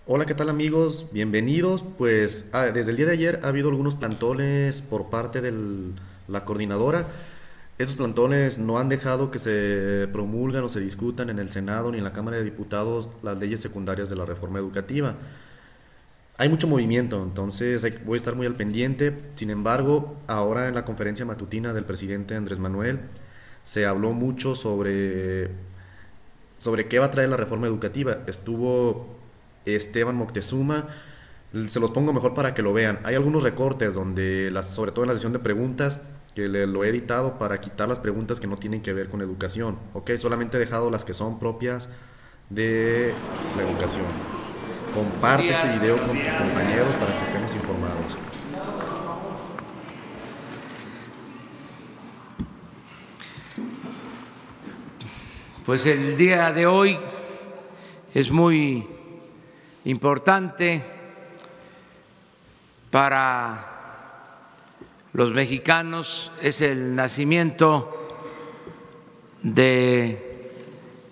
Hola, ¿qué tal amigos? Bienvenidos. Pues desde el día de ayer ha habido algunos plantones por parte de la coordinadora. Esos plantones no han dejado que se promulgan o se discutan en el Senado ni en la Cámara de Diputados las leyes secundarias de la reforma educativa. Hay mucho movimiento, entonces voy a estar muy al pendiente. Sin embargo, ahora en la conferencia matutina del presidente Andrés Manuel se habló mucho sobre qué va a traer la reforma educativa. Estuvo Esteban Moctezuma, se los pongo mejor para que lo vean. Hay algunos recortes donde, sobre todo en la sesión de preguntas, que lo he editado para quitar las preguntas que no tienen que ver con educación. Ok, solamente he dejado las que son propias de la educación. Buenos Comparte este días, video buenos con tus días. compañeros para que estemos informados. Pues el día de hoy es muy importante para los mexicanos. Es el nacimiento de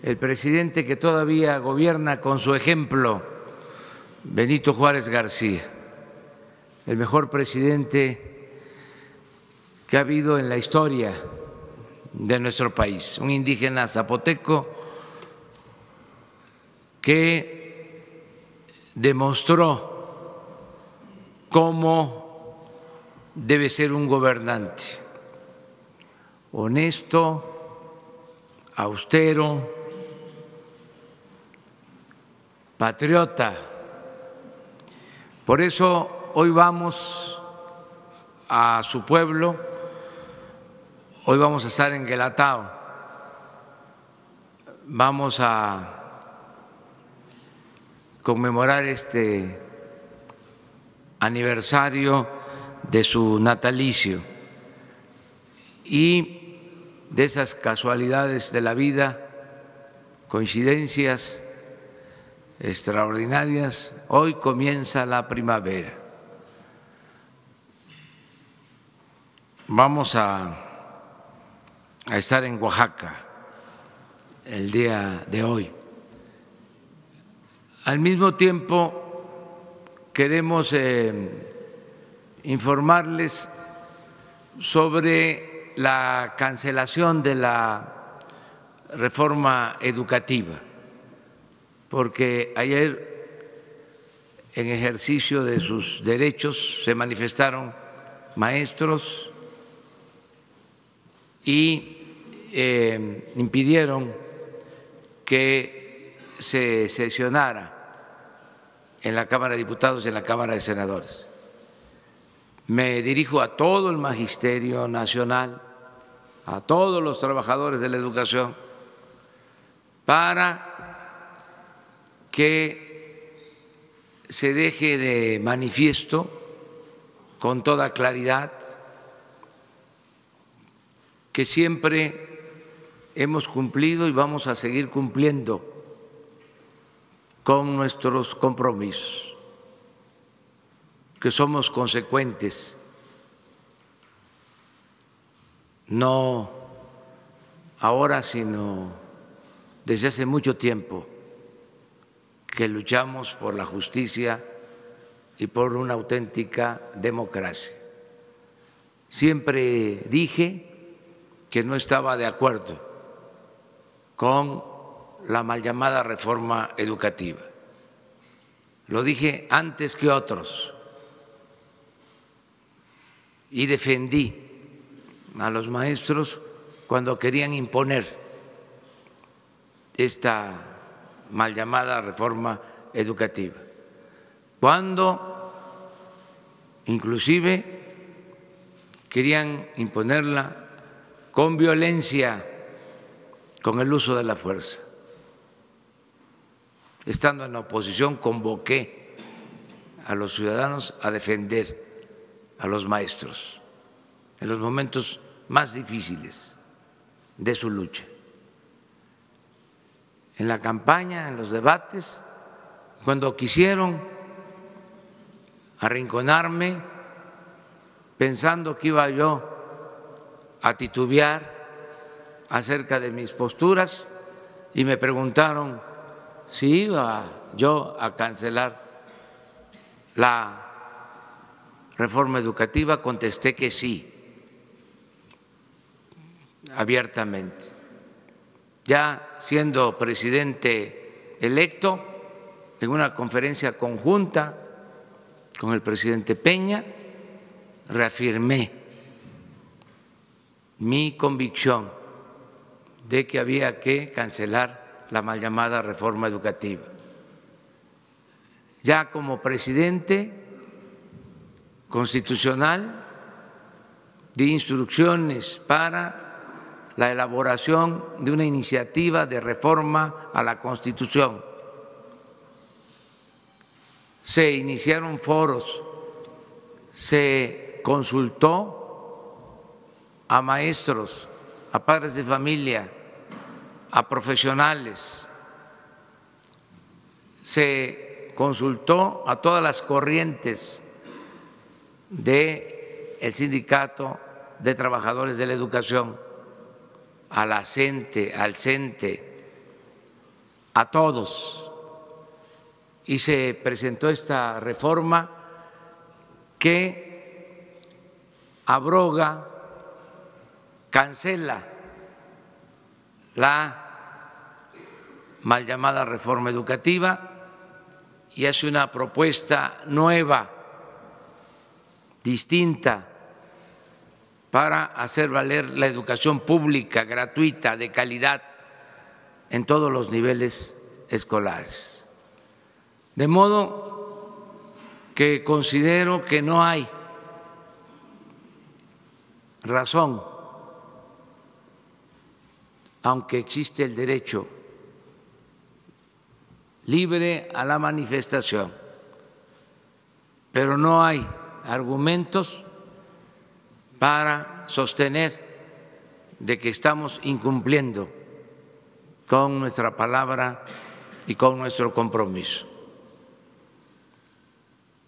el presidente que todavía gobierna con su ejemplo, Benito Juárez García, el mejor presidente que ha habido en la historia de nuestro país, un indígena zapoteco que demostró cómo debe ser un gobernante: honesto, austero, patriota. Por eso hoy vamos a su pueblo, hoy vamos a estar en Guelatao, vamos a conmemorar este aniversario de su natalicio, y de esas casualidades de la vida, coincidencias extraordinarias, hoy comienza la primavera. Vamos a estar en Oaxaca el día de hoy. Al mismo tiempo, queremos informarles sobre la cancelación de la reforma educativa, porque ayer, en ejercicio de sus derechos, se manifestaron maestros y impidieron que se sesionara en la Cámara de Diputados y en la Cámara de Senadores. Me dirijo a todo el Magisterio Nacional, a todos los trabajadores de la educación, para que se deje de manifiesto con toda claridad que siempre hemos cumplido y vamos a seguir cumpliendo con nuestros compromisos, que somos consecuentes, no ahora, sino desde hace mucho tiempo, que luchamos por la justicia y por una auténtica democracia. Siempre dije que no estaba de acuerdo con la mal llamada reforma educativa. Lo dije antes que otros y defendí a los maestros cuando querían imponer esta mal llamada reforma educativa, cuando inclusive querían imponerla con violencia, con el uso de la fuerza. Estando en la oposición, convoqué a los ciudadanos a defender a los maestros en los momentos más difíciles de su lucha. En la campaña, en los debates, cuando quisieron arrinconarme, pensando que iba yo a titubear acerca de mis posturas, y me preguntaron si iba yo a cancelar la reforma educativa, contesté que sí, abiertamente. Ya siendo presidente electo, en una conferencia conjunta con el presidente Peña, reafirmé mi convicción de que había que cancelar la mal llamada reforma educativa. Ya como presidente constitucional di instrucciones para la elaboración de una iniciativa de reforma a la Constitución. Se iniciaron foros, se consultó a maestros, a padres de familia, a profesionales, se consultó a todas las corrientes del Sindicato de Trabajadores de la Educación, a la CENTE, al CENTE, a todos, y se presentó esta reforma que abroga, cancela la mal llamada reforma educativa y hace una propuesta nueva, distinta, para hacer valer la educación pública, gratuita, de calidad, en todos los niveles escolares. De modo que considero que no hay razón, aunque existe el derecho libre a la manifestación, pero no hay argumentos para sostener de que estamos incumpliendo con nuestra palabra y con nuestro compromiso.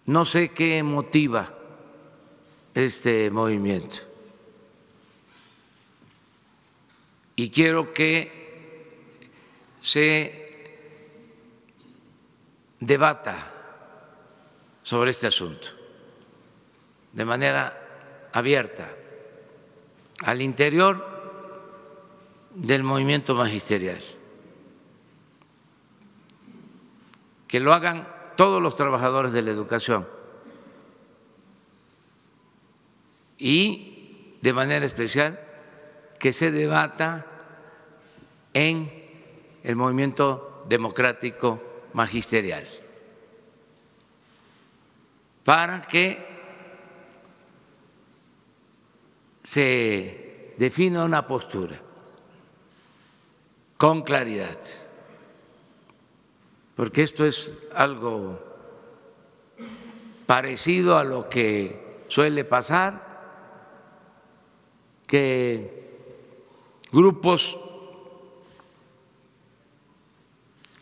No sé qué motiva este movimiento y quiero que se debata sobre este asunto de manera abierta al interior del movimiento magisterial, que lo hagan todos los trabajadores de la educación y de manera especial que se debata en el movimiento democrático magisterial para que se defina una postura con claridad, porque esto es algo parecido a lo que suele pasar, que grupos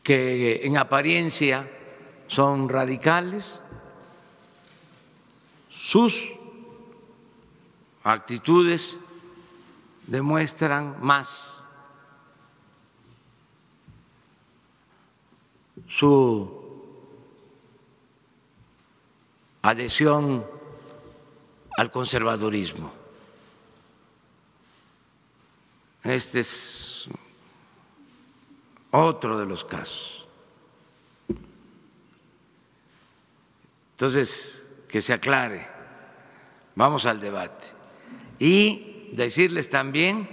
que en apariencia son radicales, sus actitudes demuestran más su adhesión al conservadurismo. Este es otro de los casos. Entonces, que se aclare, vamos al debate. Y decirles también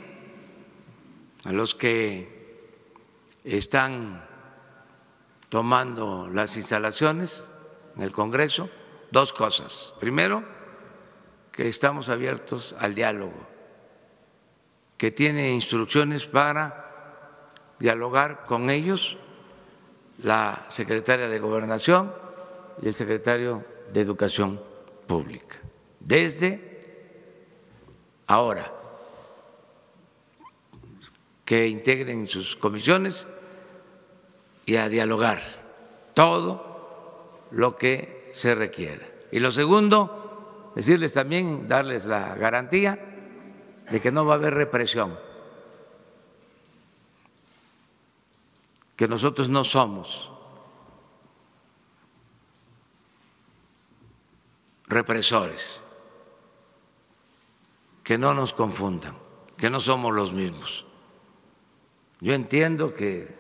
a los que están tomando las instalaciones en el Congreso dos cosas. Primero, que estamos abiertos al diálogo, que tiene instrucciones para dialogar con ellos la secretaria de Gobernación y el secretario de Educación Pública. Desde ahora, que integren sus comisiones y a dialogar todo lo que se requiera. Y lo segundo, decirles también, darles la garantía de que no va a haber represión, que nosotros no somos represores, que no nos confundan, que no somos los mismos. Yo entiendo que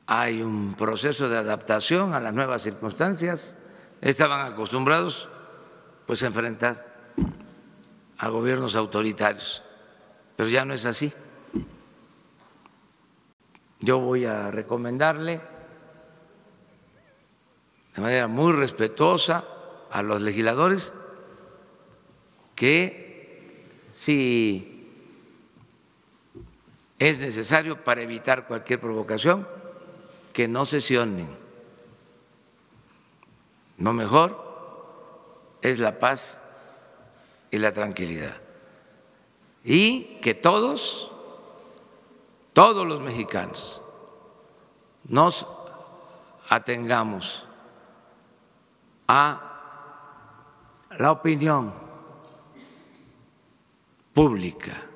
hay un proceso de adaptación a las nuevas circunstancias. Estaban acostumbrados pues a enfrentar a gobiernos autoritarios, pero ya no es así. Yo voy a recomendarle de manera muy respetuosa a los legisladores que si es necesario para evitar cualquier provocación, que no sesionen. Lo mejor es la paz y la tranquilidad. Y que todos los mexicanos nos atengamos a la opinión pública,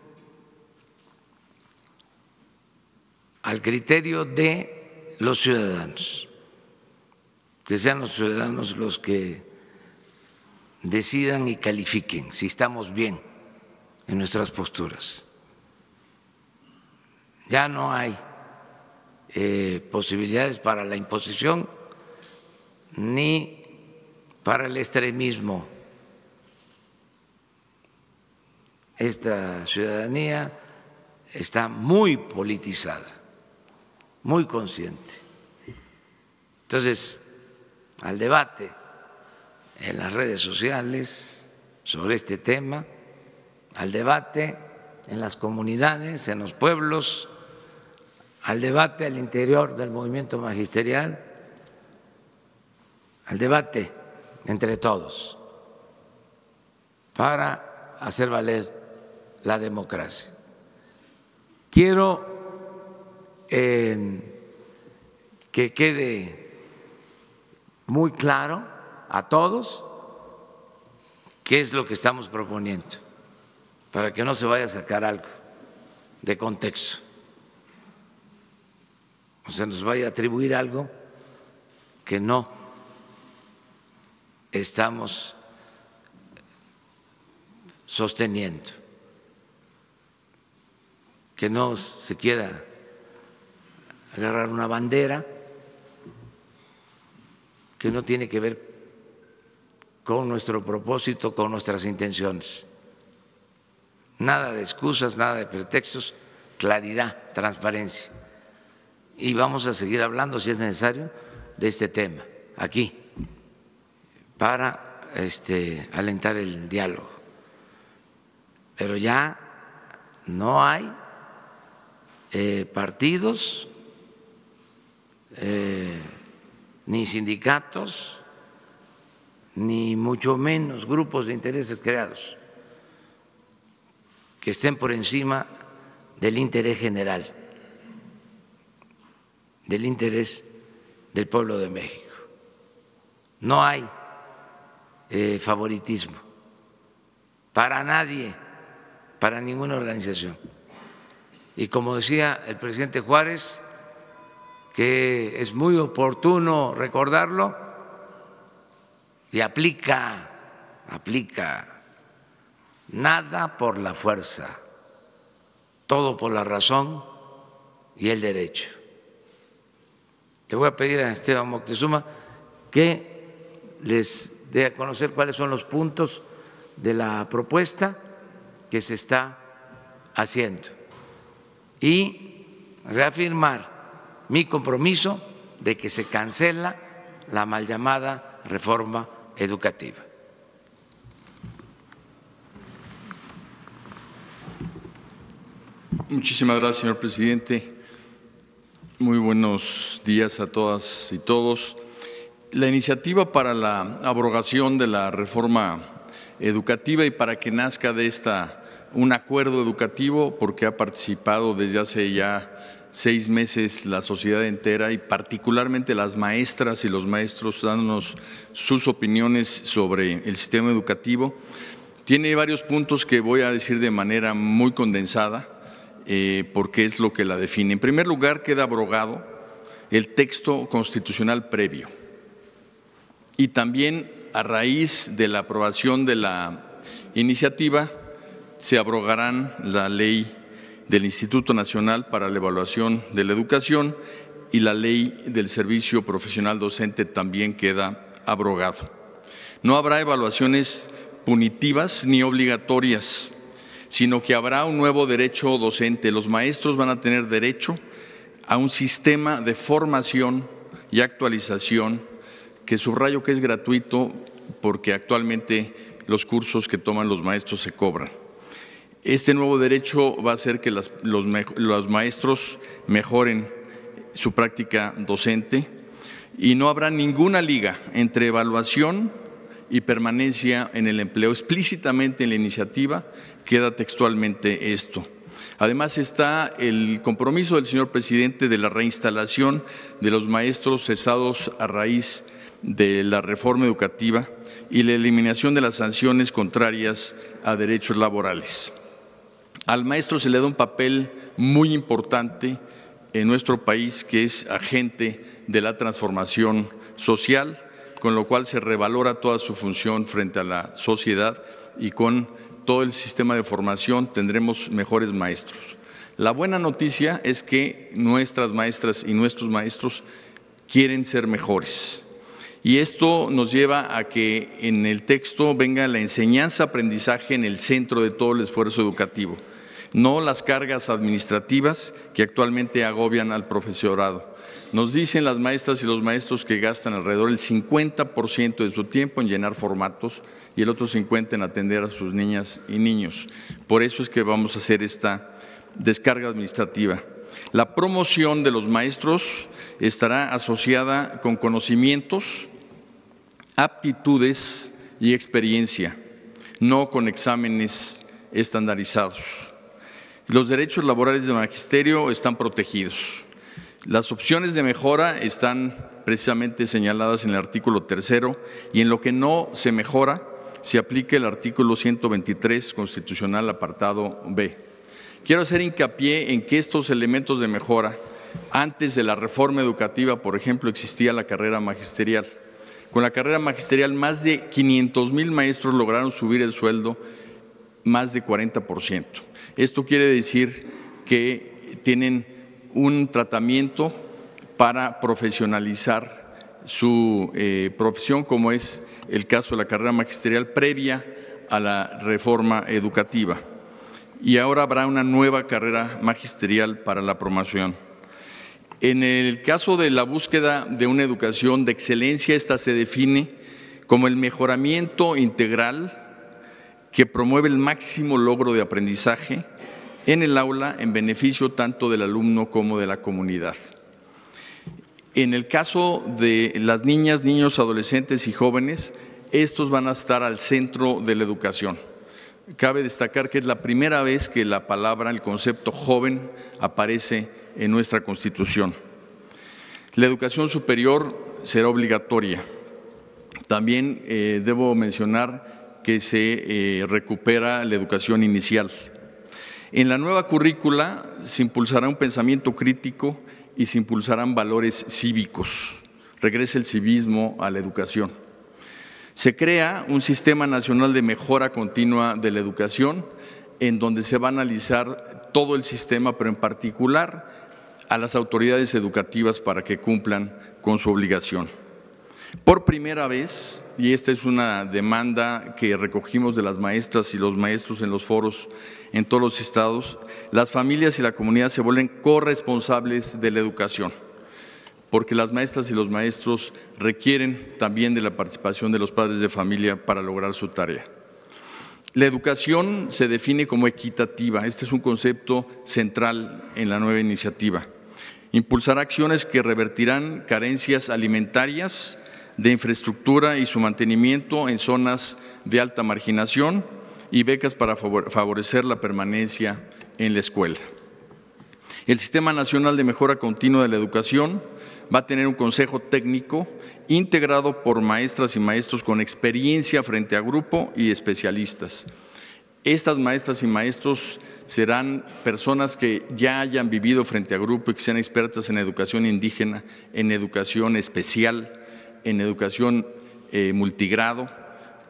al criterio de los ciudadanos, que sean los ciudadanos los que decidan y califiquen si estamos bien en nuestras posturas. Ya no hay posibilidades para la imposición ni para el extremismo. Esta ciudadanía está muy politizada, muy consciente. Entonces, al debate en las redes sociales sobre este tema, al debate en las comunidades, en los pueblos, al debate al interior del movimiento magisterial, al debate entre todos para hacer valer la democracia. Quiero que quede muy claro a todos qué es lo que estamos proponiendo, para que no se vaya a sacar algo de contexto, o se nos vaya a atribuir algo que no estamos sosteniendo, que no se quiera agarrar una bandera que no tiene que ver con nuestro propósito, con nuestras intenciones. Nada de excusas, nada de pretextos, claridad, transparencia. Y vamos a seguir hablando, si es necesario, de este tema aquí, para alentar el diálogo. Pero ya no hay partidos ni sindicatos, ni mucho menos grupos de intereses creados que estén por encima del interés general, del interés del pueblo de México. No hay favoritismo para nadie, para ninguna organización. Y como decía el presidente Juárez, que es muy oportuno recordarlo, y aplica nada por la fuerza, todo por la razón y el derecho. Le voy a pedir a Esteban Moctezuma que les dé a conocer cuáles son los puntos de la propuesta que se está haciendo y reafirmar mi compromiso de que se cancela la mal llamada reforma educativa. Muchísimas gracias, señor presidente. Muy buenos días a todas y todos. La iniciativa para la abrogación de la reforma educativa y para que nazca de esta un acuerdo educativo, porque ha participado desde hace ya 6 meses la sociedad entera y particularmente las maestras y los maestros dándonos sus opiniones sobre el sistema educativo. Tiene varios puntos que voy a decir de manera muy condensada. porque es lo que la define. En primer lugar, queda abrogado el texto constitucional previo y también a raíz de la aprobación de la iniciativa se abrogarán la ley del Instituto Nacional para la Evaluación de la Educación y la ley del Servicio Profesional Docente también queda abrogado. No habrá evaluaciones punitivas ni obligatorias, sino que habrá un nuevo derecho docente. Los maestros van a tener derecho a un sistema de formación y actualización que subrayo que es gratuito porque actualmente los cursos que toman los maestros se cobran. Este nuevo derecho va a hacer que los maestros mejoren su práctica docente y no habrá ninguna liga entre evaluación y permanencia en el empleo. Explícitamente en la iniciativa queda textualmente esto. Además está el compromiso del señor presidente de la reinstalación de los maestros cesados a raíz de la reforma educativa y la eliminación de las sanciones contrarias a derechos laborales. Al maestro se le da un papel muy importante en nuestro país, que es agente de la transformación social, con lo cual se revalora toda su función frente a la sociedad y con todo el sistema de formación tendremos mejores maestros. La buena noticia es que nuestras maestras y nuestros maestros quieren ser mejores. Y esto nos lleva a que en el texto venga la enseñanza-aprendizaje en el centro de todo el esfuerzo educativo, no las cargas administrativas que actualmente agobian al profesorado. Nos dicen las maestras y los maestros que gastan alrededor del 50% de su tiempo en llenar formatos y el otro 50% en atender a sus niñas y niños. Por eso es que vamos a hacer esta descarga administrativa. La promoción de los maestros estará asociada con conocimientos, aptitudes y experiencia, no con exámenes estandarizados. Los derechos laborales del magisterio están protegidos. Las opciones de mejora están precisamente señaladas en el artículo 3 y en lo que no se mejora se aplica el artículo 123 constitucional apartado B. Quiero hacer hincapié en que estos elementos de mejora, antes de la reforma educativa, por ejemplo, existía la carrera magisterial. Con la carrera magisterial, más de 500,000 maestros lograron subir el sueldo más de 40%. Esto quiere decir que tienen un tratamiento para profesionalizar su profesión, como es el caso de la carrera magisterial previa a la reforma educativa. Y ahora habrá una nueva carrera magisterial para la promoción. En el caso de la búsqueda de una educación de excelencia, esta se define como el mejoramiento integral que promueve el máximo logro de aprendizaje en el aula en beneficio tanto del alumno como de la comunidad. En el caso de las niñas, niños, adolescentes y jóvenes, estos van a estar al centro de la educación. Cabe destacar que es la primera vez que la palabra, el concepto joven, aparece en nuestra Constitución. La educación superior será obligatoria. También debo mencionar que se recupera la educación inicial. En la nueva currícula se impulsará un pensamiento crítico y se impulsarán valores cívicos. Regresa el civismo a la educación. Se crea un sistema nacional de mejora continua de la educación en donde se va a analizar todo el sistema, pero en particular a las autoridades educativas para que cumplan con su obligación. Por primera vez, y esta es una demanda que recogimos de las maestras y los maestros en los foros en todos los estados, las familias y la comunidad se vuelven corresponsables de la educación, porque las maestras y los maestros requieren también de la participación de los padres de familia para lograr su tarea. La educación se define como equitativa. Este es un concepto central en la nueva iniciativa. Impulsará acciones que revertirán carencias alimentarias, de infraestructura y su mantenimiento en zonas de alta marginación y becas para favorecer la permanencia en la escuela. El Sistema Nacional de Mejora Continua de la Educación va a tener un consejo técnico integrado por maestras y maestros con experiencia frente a grupo y especialistas. Estas maestras y maestros serán personas que ya hayan vivido frente a grupo y que sean expertas en educación indígena, en educación especial, en educación multigrado,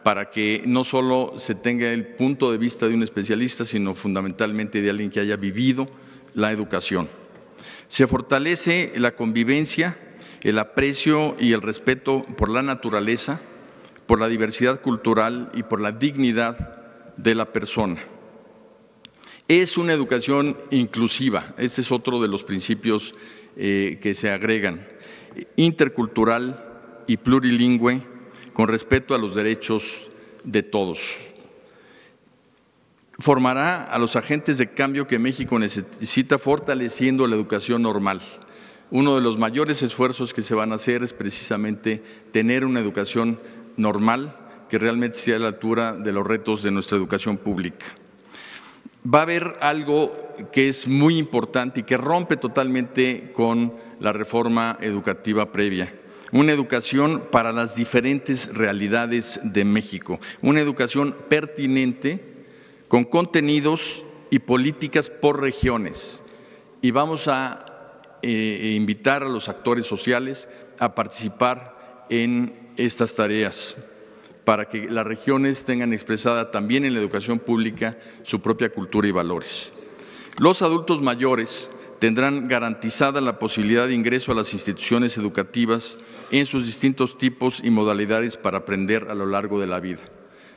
para que no solo se tenga el punto de vista de un especialista, sino fundamentalmente de alguien que haya vivido la educación. Se fortalece la convivencia, el aprecio y el respeto por la naturaleza, por la diversidad cultural y por la dignidad de la persona. Es una educación inclusiva, este es otro de los principios que se agregan, intercultural y plurilingüe, con respeto a los derechos de todos. Formará a los agentes de cambio que México necesita, fortaleciendo la educación normal. Uno de los mayores esfuerzos que se van a hacer es precisamente tener una educación normal que realmente sea a la altura de los retos de nuestra educación pública. Va a haber algo que es muy importante y que rompe totalmente con la reforma educativa previa. Una educación para las diferentes realidades de México, una educación pertinente con contenidos y políticas por regiones. Y vamos a invitar a los actores sociales a participar en estas tareas para que las regiones tengan expresada también en la educación pública su propia cultura y valores. Los adultos mayores tendrán garantizada la posibilidad de ingreso a las instituciones educativas en sus distintos tipos y modalidades para aprender a lo largo de la vida.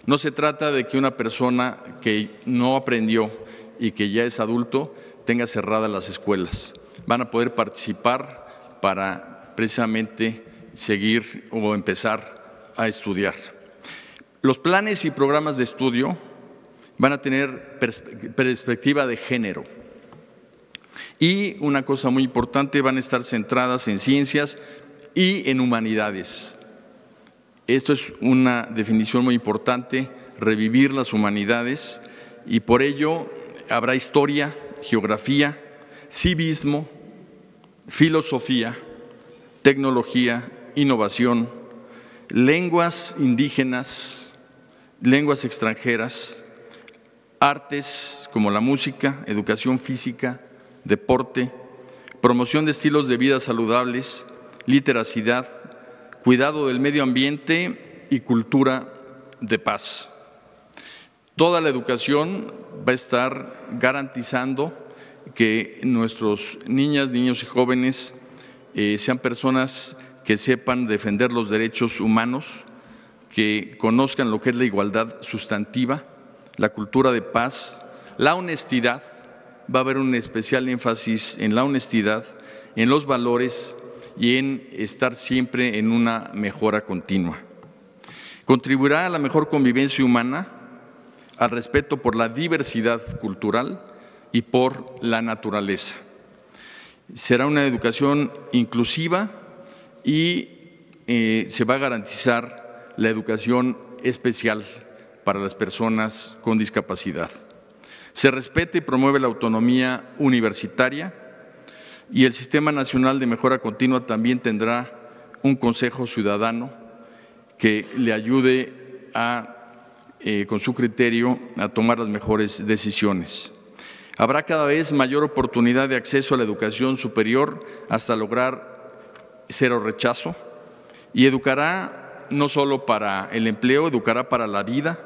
No se trata de que una persona que no aprendió y que ya es adulto tenga cerradas las escuelas. Van a poder participar para precisamente seguir o empezar a estudiar. Los planes y programas de estudio van a tener perspectiva de género. Y una cosa muy importante, van a estar centradas en ciencias y en humanidades. Esto es una definición muy importante, revivir las humanidades, y por ello habrá historia, geografía, civismo, filosofía, tecnología, innovación, lenguas indígenas, lenguas extranjeras, artes como la música, educación física, deporte, promoción de estilos de vida saludables, literacidad, cuidado del medio ambiente y cultura de paz. Toda la educación va a estar garantizando que nuestros niñas, niños y jóvenes sean personas que sepan defender los derechos humanos, que conozcan lo que es la igualdad sustantiva, la cultura de paz, la honestidad. Va a haber un especial énfasis en la honestidad, en los valores y en estar siempre en una mejora continua. Contribuirá a la mejor convivencia humana, al respeto por la diversidad cultural y por la naturaleza. Será una educación inclusiva y se va a garantizar la educación especial para las personas con discapacidad. Se respeta y promueve la autonomía universitaria, y el Sistema Nacional de Mejora Continua también tendrá un Consejo Ciudadano que le ayude con su criterio a tomar las mejores decisiones. Habrá cada vez mayor oportunidad de acceso a la educación superior hasta lograr cero rechazo, y educará no solo para el empleo, educará para la vida,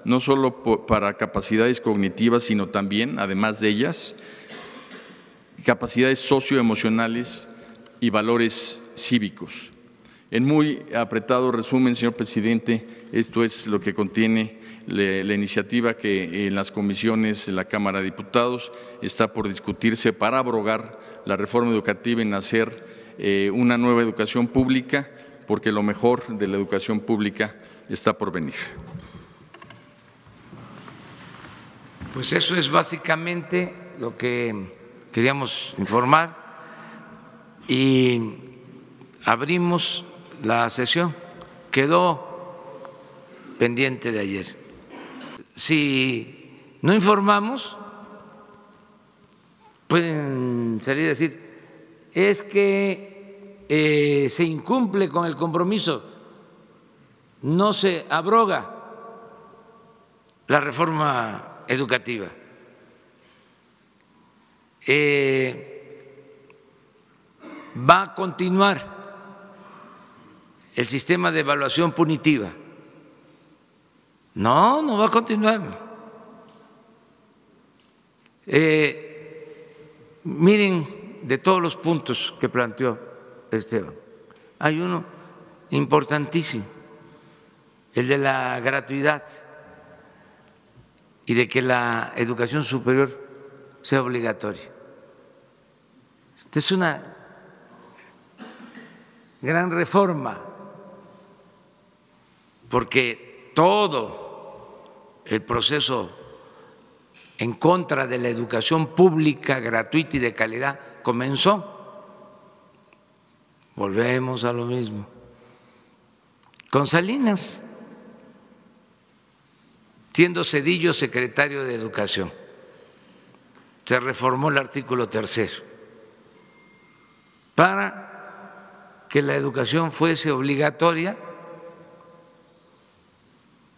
no solo para capacidades cognitivas, sino también, además de ellas, capacidades socioemocionales y valores cívicos. En muy apretado resumen, señor presidente, esto es lo que contiene la iniciativa que en las comisiones de la Cámara de Diputados está por discutirse para abrogar la reforma educativa y hacer una nueva educación pública, porque lo mejor de la educación pública está por venir. Pues eso es básicamente lo que queríamos informar, y abrimos la sesión. Quedó pendiente de ayer. Si no informamos, pueden salir a decir, es que se incumple con el compromiso, no se abroga la reforma educativa. Va a continuar el sistema de evaluación punitiva. No va a continuar. Miren, de todos los puntos que planteó Esteban, hay uno importantísimo, el de la gratuidad y de que la educación superior sea obligatoria. Esta es una gran reforma, porque todo el proceso en contra de la educación pública, gratuita y de calidad comenzó. Volvemos a lo mismo. Con Salinas, siendo Zedillo secretario de Educación, se reformó el artículo 3 para que la educación fuese obligatoria,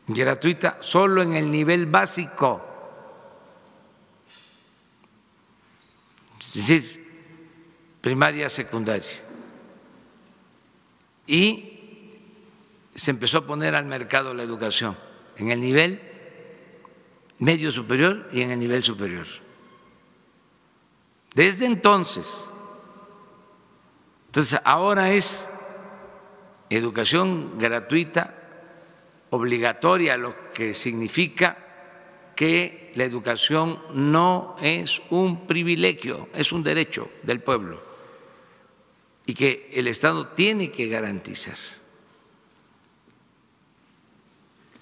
gratuita, solo en el nivel básico. Es decir, primaria, secundaria. Y se empezó a poner al mercado la educación en el nivel medio superior y en el nivel superior. Desde entonces, ahora es educación gratuita, obligatoria, lo que significa que la educación no es un privilegio, es un derecho del pueblo y que el Estado tiene que garantizar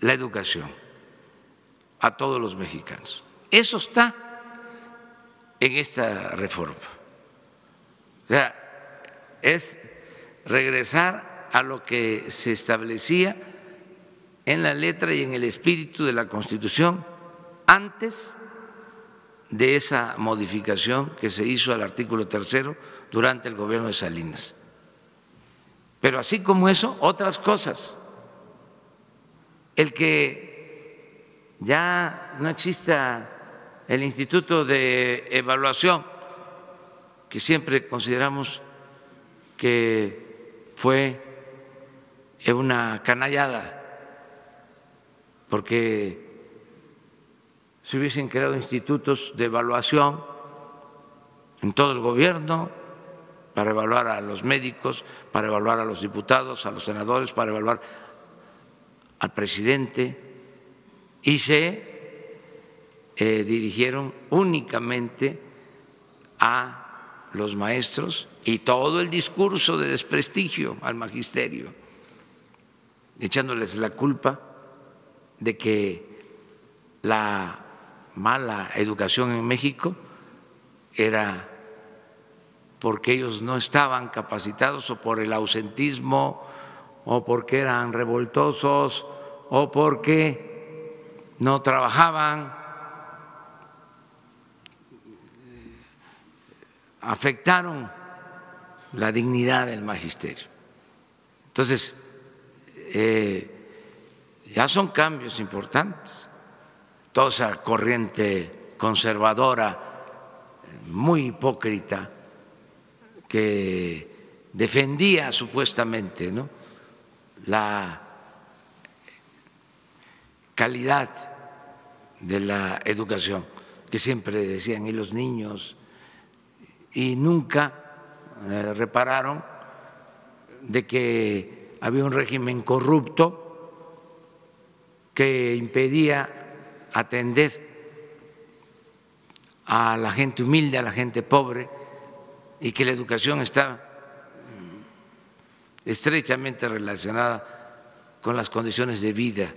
la educación a todos los mexicanos. Eso está en esta reforma. O sea, es regresar a lo que se establecía en la letra y en el espíritu de la Constitución antes de esa modificación que se hizo al artículo 3 durante el gobierno de Salinas. Pero así como eso, otras cosas. El que ya no exista el Instituto de Evaluación, que siempre consideramos que fue una canallada, porque se hubiesen creado institutos de evaluación en todo el gobierno para evaluar a los médicos, para evaluar a los diputados, a los senadores, para evaluar al presidente, y se dirigieron únicamente a los maestros y todo el discurso de desprestigio al magisterio, echándoles la culpa de que la mala educación en México era porque ellos no estaban capacitados o por el ausentismo o porque eran revoltosos o porque no trabajaban, afectaron la dignidad del magisterio. Entonces, ya son cambios importantes. Toda esa corriente conservadora, muy hipócrita, que defendía supuestamente, ¿no?, la calidad de la educación, que siempre decían, y los niños, y nunca repararon de que había un régimen corrupto que impedía atender a la gente humilde, a la gente pobre, y que la educación está estrechamente relacionada con las condiciones de vida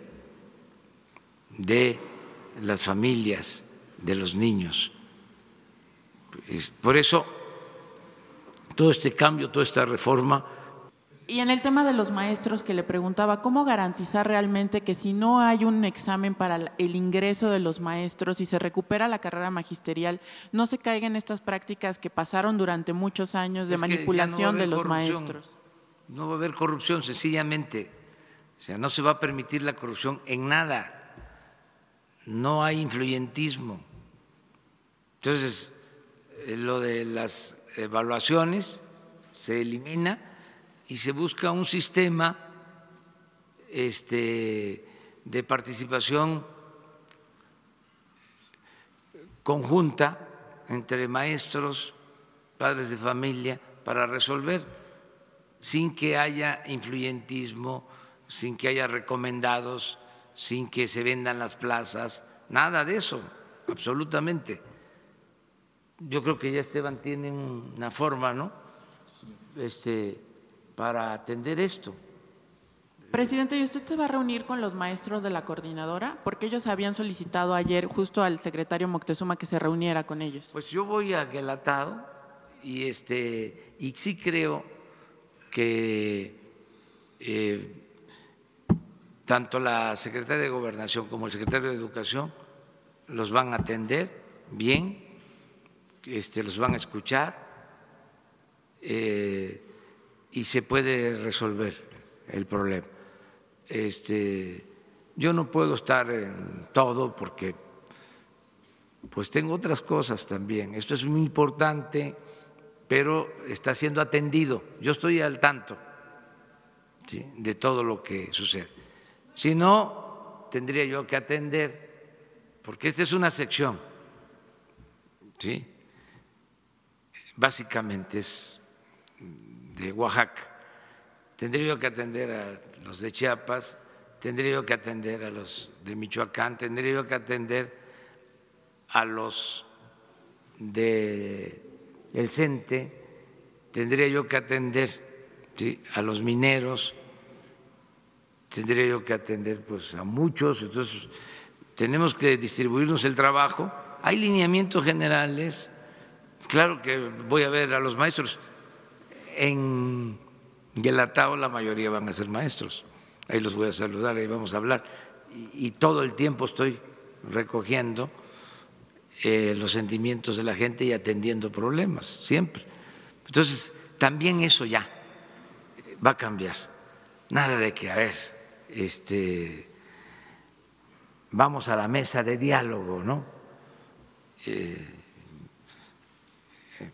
de las familias, de los niños. Por eso, todo este cambio, toda esta reforma. Y en el tema de los maestros que le preguntaba, ¿cómo garantizar realmente que si no hay un examen para el ingreso de los maestros y se recupera la carrera magisterial, no se caigan en estas prácticas que pasaron durante muchos años de manipulación de los maestros? No va a haber corrupción, sencillamente. O sea, no se va a permitir la corrupción en nada, no hay influyentismo. Entonces, lo de las evaluaciones se elimina y se busca un sistema de participación conjunta entre maestros, padres de familia, para resolver sin que haya influyentismo, sin que haya recomendados, sin que se vendan las plazas, nada de eso, absolutamente. Yo creo que ya Esteban tiene una forma, ¿no? Para atender esto. Presidente, ¿y usted se va a reunir con los maestros de la coordinadora? Porque ellos habían solicitado ayer justo al secretario Moctezuma que se reuniera con ellos. Pues yo voy a Guelatao y sí creo que tanto la secretaria de Gobernación como el secretario de Educación los van a atender bien, los van a escuchar y se puede resolver el problema. Yo no puedo estar en todo porque pues tengo otras cosas también. Esto es muy importante, pero está siendo atendido. Yo estoy al tanto, ¿sí?, de todo lo que sucede. Si no, tendría yo que atender, porque esta es una sección, ¿sí?, básicamente es de Oaxaca. Tendría yo que atender a los de Chiapas, tendría yo que atender a los de Michoacán, tendría yo que atender a los del CENTE, tendría yo que atender, ¿sí?, a los mineros, tendría yo que atender pues a muchos. Entonces tenemos que distribuirnos el trabajo. Hay lineamientos generales. Claro que voy a ver a los maestros. En Guelatao la mayoría van a ser maestros. Ahí los voy a saludar, ahí vamos a hablar. Y todo el tiempo estoy recogiendo los sentimientos de la gente y atendiendo problemas, siempre. Entonces, también eso ya va a cambiar. Nada de que, a ver, vamos a la mesa de diálogo, ¿no?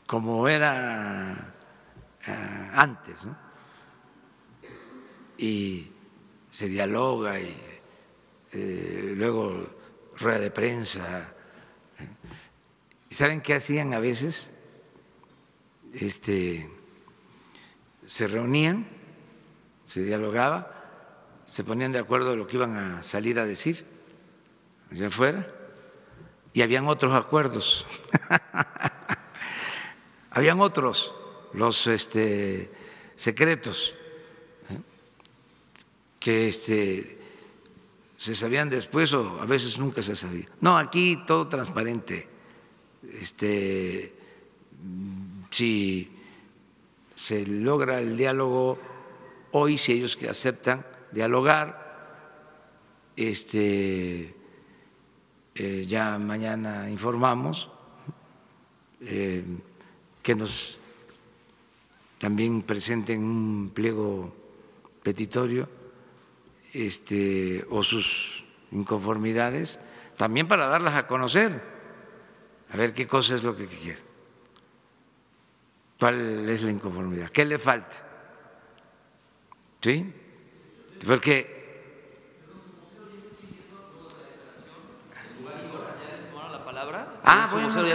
Como era antes, ¿no? Y se dialoga y luego rueda de prensa. ¿Y saben qué hacían a veces? Se reunían, se dialogaba, se ponían de acuerdo de lo que iban a salir a decir allá afuera y habían otros acuerdos. Habían otros, los secretos, que se sabían después o a veces nunca se sabía. No, aquí todo transparente. Si se logra el diálogo hoy, si ellos que aceptan dialogar, ya mañana informamos que nos también presenten un pliego petitorio o sus inconformidades, también para darlas a conocer, a ver qué cosa es lo que quiere, cuál es la inconformidad, qué le falta, ¿sí? Porque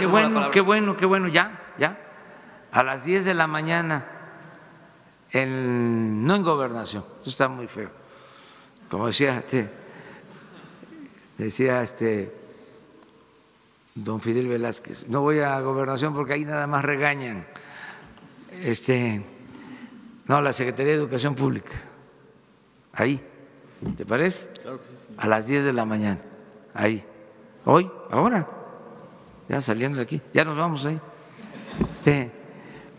bueno, qué bueno, ya, a las 10 de la mañana, no en Gobernación, eso está muy feo, como decía don Fidel Velázquez, no voy a Gobernación porque ahí nada más regañan, no, la Secretaría de Educación Pública, ahí, ¿te parece? Claro que sí, señor. A las 10 de la mañana, ahí, hoy, ahora, ya saliendo de aquí, ya nos vamos ahí.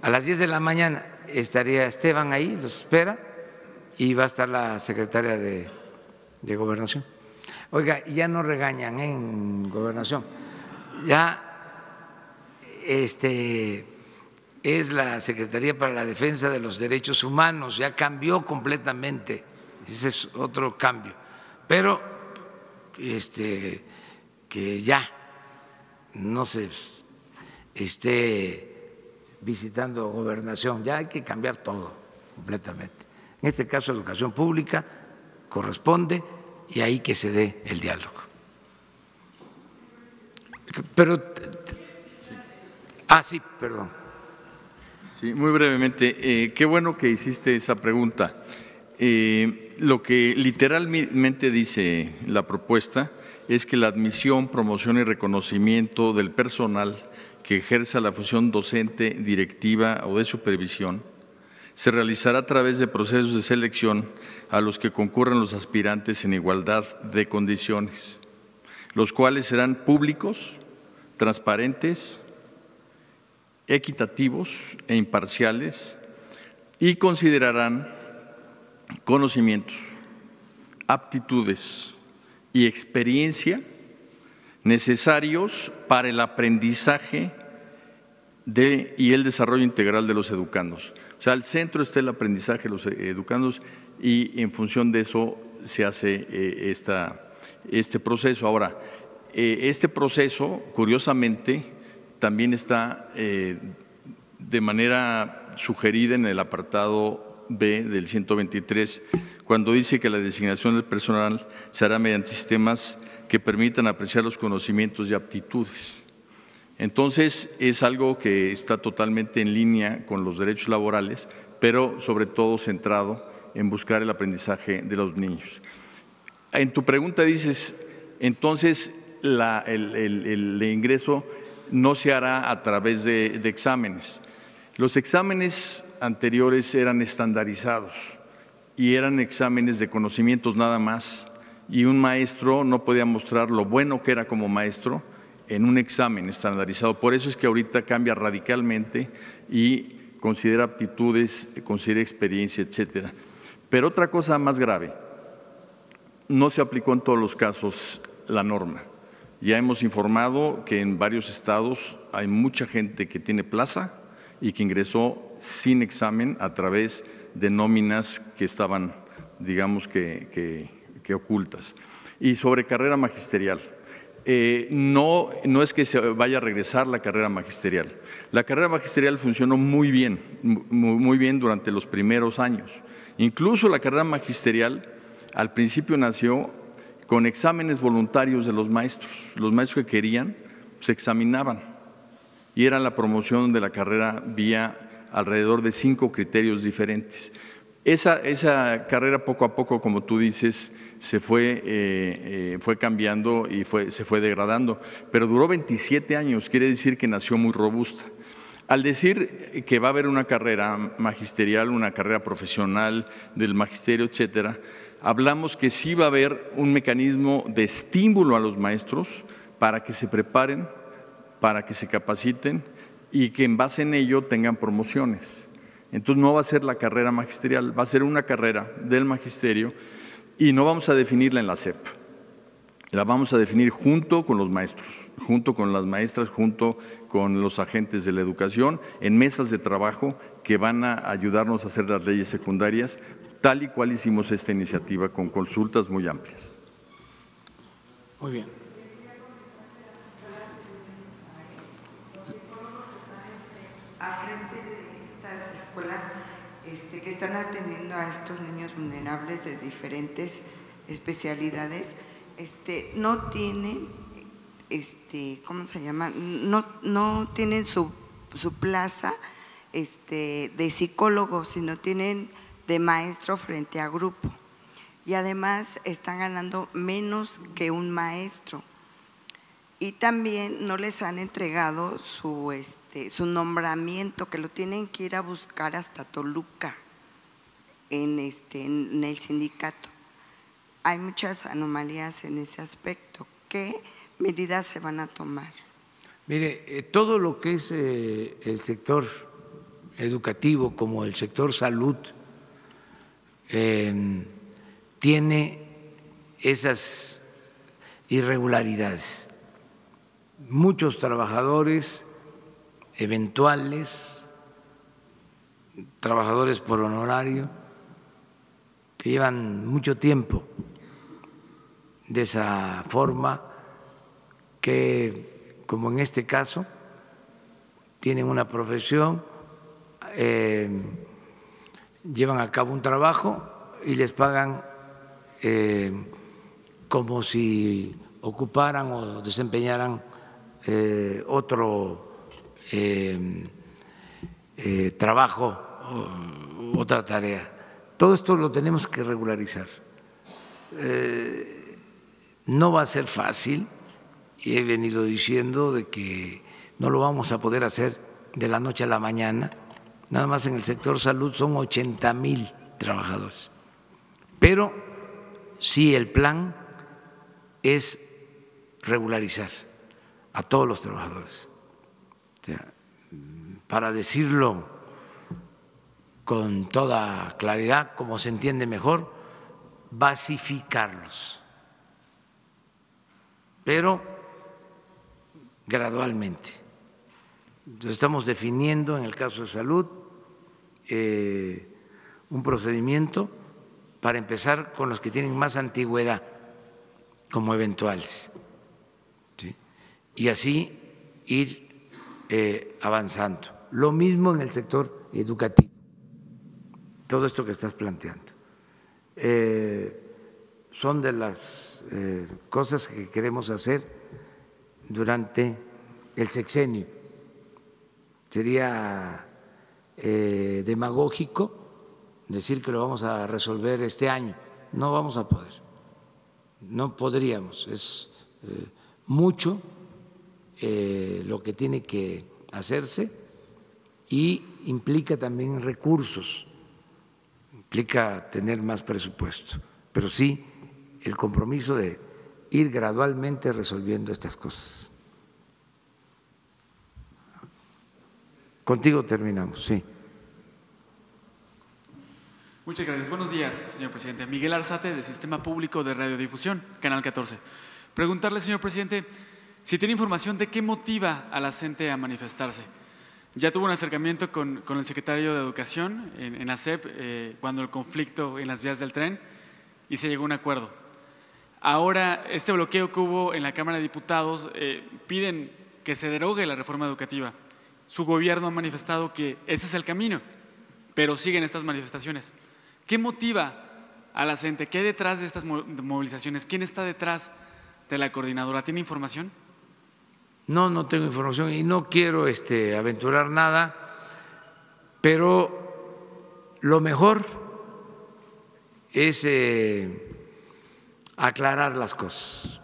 A las 10 de la mañana estaría Esteban ahí, los espera, y va a estar la secretaria de Gobernación. Oiga, ya no regañan en Gobernación, ya es la Secretaría para la Defensa de los Derechos Humanos, ya cambió completamente, ese es otro cambio. Pero que ya no se esté visitando gobernación, ya hay que cambiar todo completamente. En este caso, educación pública corresponde y ahí que se dé el diálogo. Pero, sí, perdón. Sí, muy brevemente. Qué bueno que hiciste esa pregunta. Lo que literalmente dice la propuesta es que la admisión, promoción y reconocimiento del personal que ejerza la función docente, directiva o de supervisión se realizará a través de procesos de selección a los que concurran los aspirantes en igualdad de condiciones, los cuales serán públicos, transparentes, equitativos e imparciales y considerarán conocimientos, aptitudes y experiencia necesarios para el aprendizaje y el desarrollo integral de los educandos. O sea, al centro está el aprendizaje de los educandos y en función de eso se hace este proceso. Ahora, este proceso, curiosamente, también está de manera sugerida en el apartado B del 123, cuando dice que la designación del personal se hará mediante sistemas que permitan apreciar los conocimientos y aptitudes. Entonces, es algo que está totalmente en línea con los derechos laborales, pero sobre todo centrado en buscar el aprendizaje de los niños. En tu pregunta dices, entonces, el ingreso no se hará a través de exámenes. Los exámenes anteriores eran estandarizados y eran exámenes de conocimientos nada más, y un maestro no podía mostrar lo bueno que era como maestro en un examen estandarizado. Por eso es que ahorita cambia radicalmente y considera aptitudes, considera experiencia, etcétera. Pero otra cosa más grave, no se aplicó en todos los casos la norma. Ya hemos informado que en varios estados hay mucha gente que tiene plaza y que ingresó sin examen a través de nóminas que estaban, digamos que ocultas. Y sobre carrera magisterial, no es que se vaya a regresar la carrera magisterial. La carrera magisterial funcionó muy bien durante los primeros años. Incluso la carrera magisterial al principio nació con exámenes voluntarios de los maestros. Los maestros que querían se examinaban y era la promoción de la carrera vía alrededor de 5 criterios diferentes. Esa carrera poco a poco, como tú dices, se fue cambiando y se fue degradando, pero duró 27 años, quiere decir que nació muy robusta. Al decir que va a haber una carrera magisterial, una carrera profesional del magisterio, etcétera, hablamos que sí va a haber un mecanismo de estímulo a los maestros para que se preparen, para que se capaciten y que en base en ello tengan promociones. Entonces no va a ser la carrera magisterial, va a ser una carrera del magisterio y no vamos a definirla en la SEP. La vamos a definir junto con los maestros, junto con las maestras, junto con los agentes de la educación, en mesas de trabajo que van a ayudarnos a hacer las leyes secundarias, tal y cual hicimos esta iniciativa con consultas muy amplias. Muy bien. A frente de estas escuelas que están atendiendo a estos niños vulnerables de diferentes especialidades, no tienen, ¿cómo se llama? No tienen su plaza de psicólogo, sino tienen de maestro frente a grupo. Y además están ganando menos que un maestro. Y también no les han entregado su nombramiento, que lo tienen que ir a buscar hasta Toluca, en el sindicato. Hay muchas anomalías en ese aspecto. ¿Qué medidas se van a tomar? Mire, todo lo que es el sector educativo, como el sector salud, tiene esas irregularidades. Muchos trabajadores eventuales, trabajadores por honorario, que llevan mucho tiempo de esa forma, que, como en este caso, tienen una profesión, llevan a cabo un trabajo y les pagan como si ocuparan o desempeñaran otro trabajo, otra tarea. Todo esto lo tenemos que regularizar. No va a ser fácil, y he venido diciendo de que no lo vamos a poder hacer de la noche a la mañana. Nada más en el sector salud son 80,000 trabajadores. Pero sí, el plan es regularizar a todos los trabajadores. O sea, para decirlo con toda claridad, como se entiende mejor, basificarlos, pero gradualmente. Entonces, estamos definiendo en el caso de salud un procedimiento para empezar con los que tienen más antigüedad como eventuales, ¿sí? Y así ir avanzando. Lo mismo en el sector educativo, todo esto que estás planteando. Son de las cosas que queremos hacer durante el sexenio. Sería demagógico decir que lo vamos a resolver este año. No vamos a poder, no podríamos. Es mucho lo que tiene que hacerse y implica también recursos, implica tener más presupuesto, pero sí el compromiso de ir gradualmente resolviendo estas cosas. Contigo terminamos, sí. Muchas gracias. Buenos días, señor presidente. Miguel Arzate, del Sistema Público de Radiodifusión, Canal 14. Preguntarle, señor presidente, si tiene información de qué motiva a la gente a manifestarse. Ya tuvo un acercamiento con el secretario de Educación en ASEP cuando el conflicto en las vías del tren y se llegó a un acuerdo. Ahora, este bloqueo que hubo en la Cámara de Diputados piden que se derogue la reforma educativa. Su gobierno ha manifestado que ese es el camino, pero siguen estas manifestaciones. ¿Qué motiva a la gente? ¿Qué hay detrás de estas movilizaciones? ¿Quién está detrás de la coordinadora? ¿Tiene información? No, no tengo información y no quiero aventurar nada, pero lo mejor es aclarar las cosas.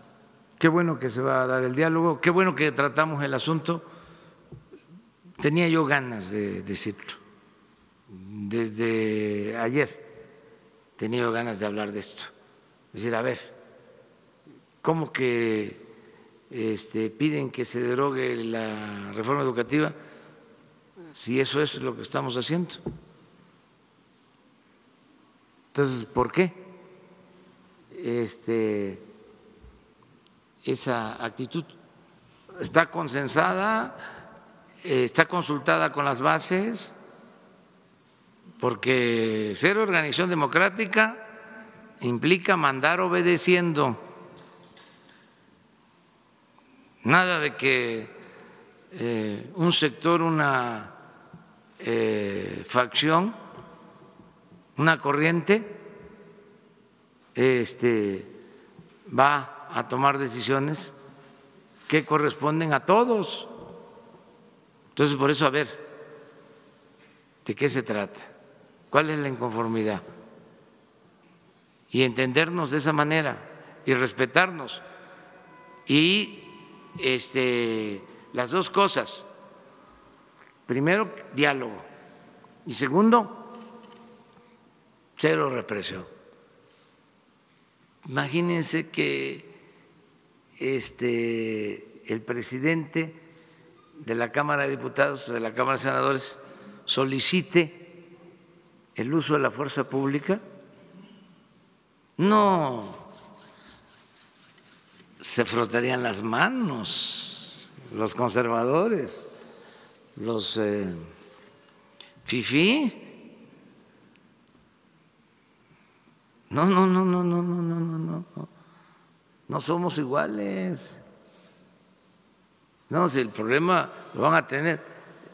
Qué bueno que se va a dar el diálogo, qué bueno que tratamos el asunto. Tenía yo ganas de decirlo. Desde ayer tenía yo ganas de hablar de esto. Es decir, a ver, ¿cómo que piden que se derogue la reforma educativa si eso es lo que estamos haciendo? Entonces, ¿por qué esa actitud? Está consensada, está consultada con las bases, porque ser organización democrática implica mandar obedeciendo. Nada de que un sector, una facción, una corriente va a tomar decisiones que corresponden a todos. Entonces, por eso, a ver, ¿de qué se trata? ¿Cuál es la inconformidad? Y entendernos de esa manera y respetarnos. Y las dos cosas. Primero, diálogo. Y segundo, cero represión. Imagínense que el presidente de la Cámara de Diputados, de la Cámara de Senadores, solicite el uso de la fuerza pública. No se frotarían las manos los conservadores, los fifí. No somos iguales. No, si el problema lo van a tener.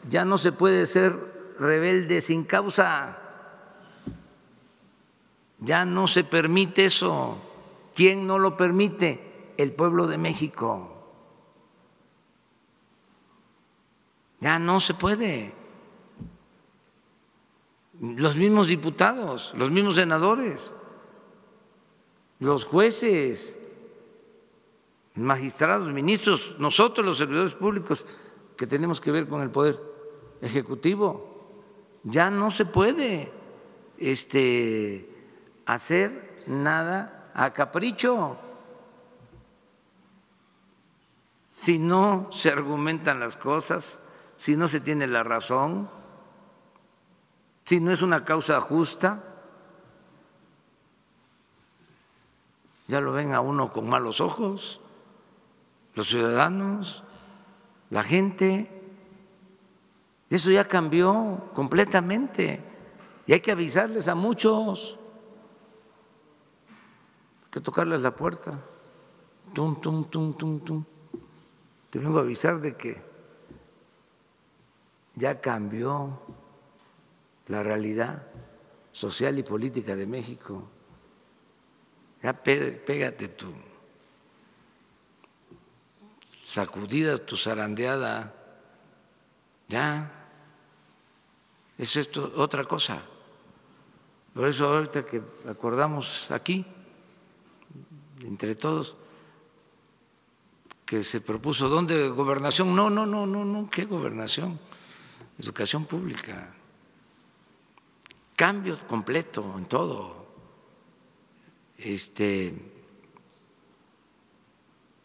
Ya no se puede ser rebelde sin causa. Ya no se permite eso. ¿Quién no lo permite? El pueblo de México. Ya no se puede. Los mismos diputados, los mismos senadores, los jueces, magistrados, ministros, nosotros los servidores públicos que tenemos que ver con el Poder Ejecutivo, ya no se puede hacer nada a capricho. Si no se argumentan las cosas, si no se tiene la razón, si no es una causa justa, ya lo ven a uno con malos ojos, los ciudadanos, la gente. Eso ya cambió completamente y hay que avisarles a muchos, hay que tocarles la puerta. Tum, tum, tum, tum, tum. Te vengo a avisar de que ya cambió la realidad social y política de México. Ya pégate tu sacudida, tu zarandeada. Ya, es esto otra cosa. Por eso ahorita que acordamos aquí, entre todos, que se propuso, ¿dónde? Gobernación. No, ¿qué gobernación? Educación pública. Cambio completo en todo.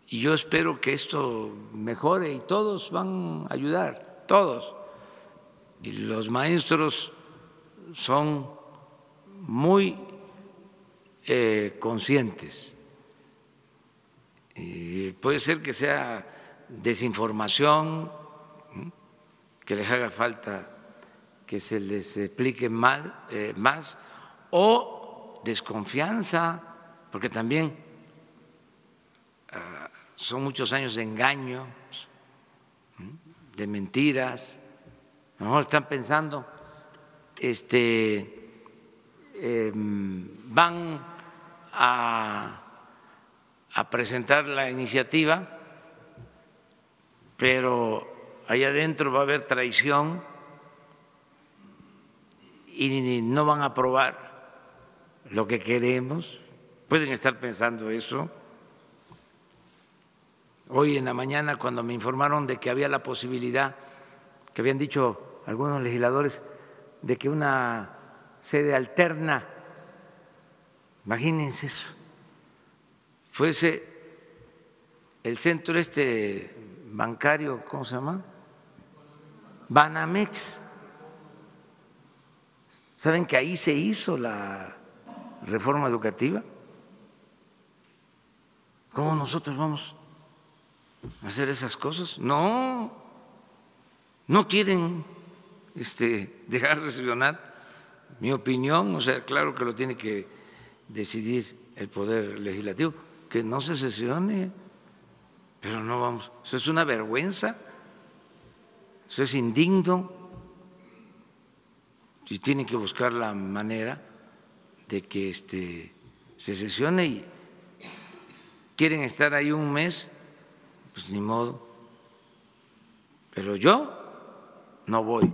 Y yo espero que esto mejore y todos van a ayudar, todos. Y los maestros son muy conscientes. Y puede ser que sea desinformación, que les haga falta que se les explique más, o desconfianza, porque también son muchos años de engaños, de mentiras. A lo mejor están pensando, van a presentar la iniciativa, pero allá adentro va a haber traición y no van a aprobar lo que queremos. Pueden estar pensando eso. Hoy en la mañana, cuando me informaron de que había la posibilidad, que habían dicho algunos legisladores, de que una sede alterna, imagínense eso, fuese el centro bancario, ¿cómo se llama? Banamex. ¿Saben que ahí se hizo la reforma educativa? ¿Cómo nosotros vamos a hacer esas cosas? No quieren dejar de sesionar. Mi opinión, o sea, claro que lo tiene que decidir el Poder Legislativo, que no se sesione, pero no vamos. Eso es una vergüenza, eso es indigno, y tienen que buscar la manera de que se sesione. Y quieren estar ahí un mes, pues ni modo, pero yo no voy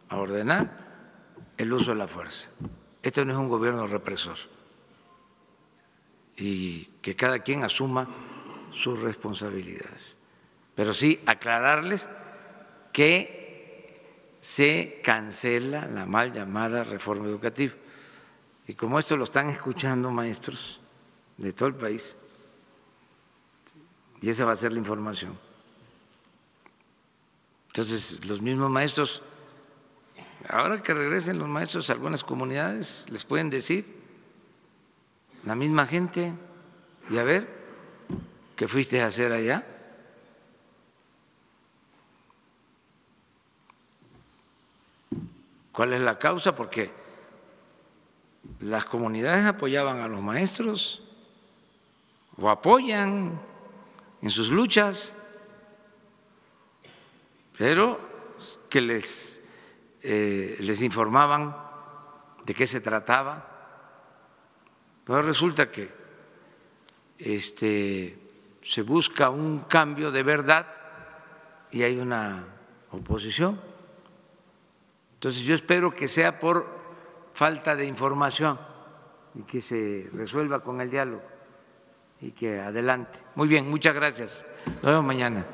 a ordenar el uso de la fuerza. Este no es un gobierno represor, y que cada quien asuma sus responsabilidades. Pero sí aclararles que se cancela la mal llamada reforma educativa. Y como esto lo están escuchando maestros de todo el país, y esa va a ser la información. Entonces, los mismos maestros, ahora que regresen los maestros a algunas comunidades, les pueden decir, la misma gente, y a ver, ¿qué fuiste a hacer allá? ¿Cuál es la causa? Porque las comunidades apoyaban a los maestros o apoyan en sus luchas. pero que les informaban de qué se trataba. Pero resulta que se busca un cambio de verdad y hay una oposición. Entonces yo espero que sea por falta de información y que se resuelva con el diálogo y que adelante. Muy bien, muchas gracias. Nos vemos mañana.